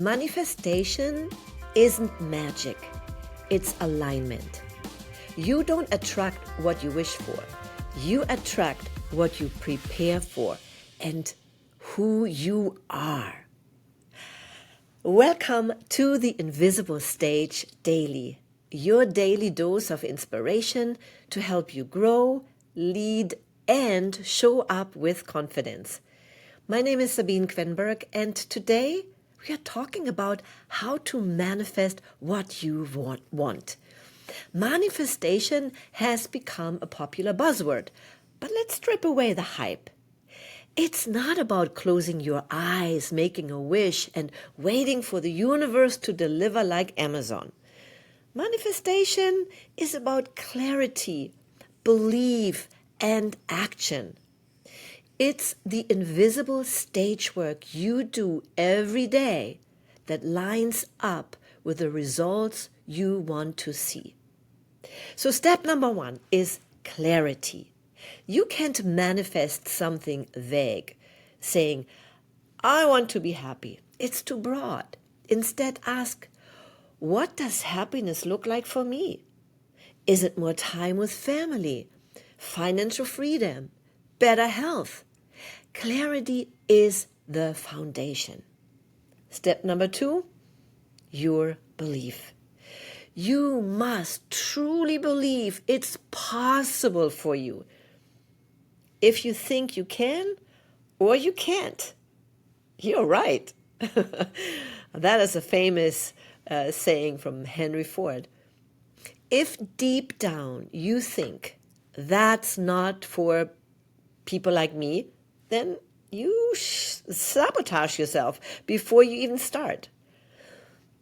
Manifestation isn't magic, it's alignment. You don't attract what you wish for. You attract what you prepare for and who you are. Welcome to the Invisible Stage Daily, your daily dose of inspiration to help you grow, lead, and show up with confidence. My name is Sabine Kvenberg, and today we are talking about how to manifest what you want. Manifestation has become a popular buzzword, but let's strip away the hype. It's not about closing your eyes, making a wish, and waiting for the universe to deliver like Amazon. Manifestation is about clarity, belief, and action. It's the invisible stage work you do every day that lines up with the results you want to see. So step number 1 is clarity. You can't manifest something vague, saying, I want to be happy. It's too broad. Instead, ask, what does happiness look like for me? Is it more time with family, financial freedom, better health? Clarity is the foundation. Step number 2, your belief. You must truly believe it's possible for you. If you think you can or you can't, you're right. That is a famous saying from Henry Ford. If deep down you think that's not for people like me, then you sabotage yourself before you even start.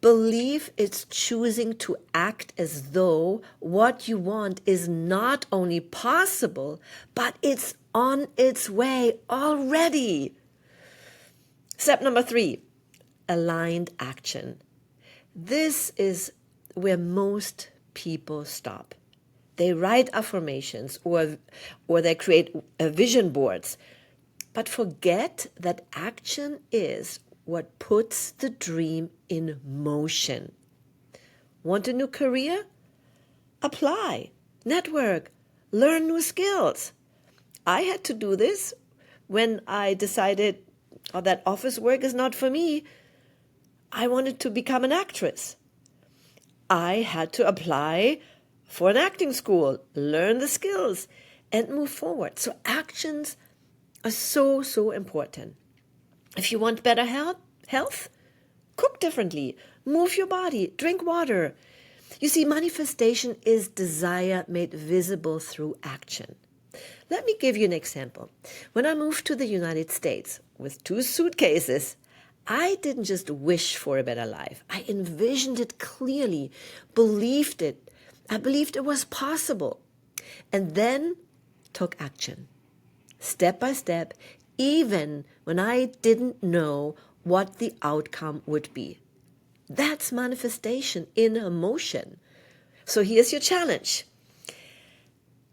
Belief is choosing to act as though what you want is not only possible, but it's on its way already. Step number 3, aligned action. This is where most people stop. They write affirmations or they create vision boards, but forget that action is what puts the dream in motion. Want a new career? Apply, network, learn new skills. I had to do this when I decided that office work is not for me. I wanted to become an actress. I had to apply for an acting school, learn the skills, and move forward. So actions are so important. If you want better health, cook differently, move your body, drink water. You see, manifestation is desire made visible through action. Let me give you an example. When I moved to the United States with 2 suitcases, I didn't just wish for a better life. I envisioned it clearly, believed it. I believed it was possible, and then took action. Step by step, even when I didn't know what the outcome would be. That's manifestation in motion. So here's your challenge.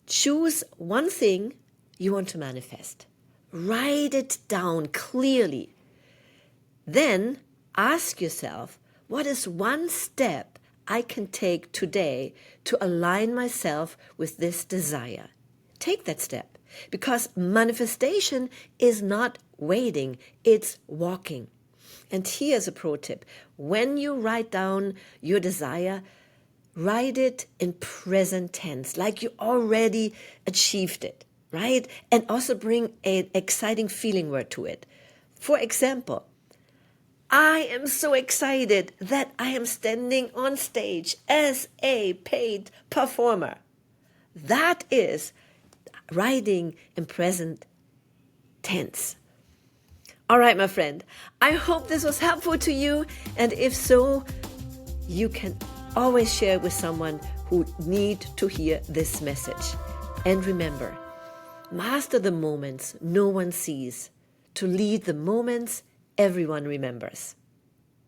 Choose one thing you want to manifest. Write it down clearly. Then ask yourself, what is one step I can take today to align myself with this desire? Take that step. Because manifestation is not waiting, it's walking. And here's a pro tip. When you write down your desire, write it in present tense, like you already achieved it, right? And also bring an exciting feeling word to it. For example, I am so excited that I am standing on stage as a paid performer. That is writing in present tense. All right, my friend, I hope this was helpful to you. And if so, you can always share with someone who need to hear this message. And remember, master the moments no one sees to lead the moments everyone remembers.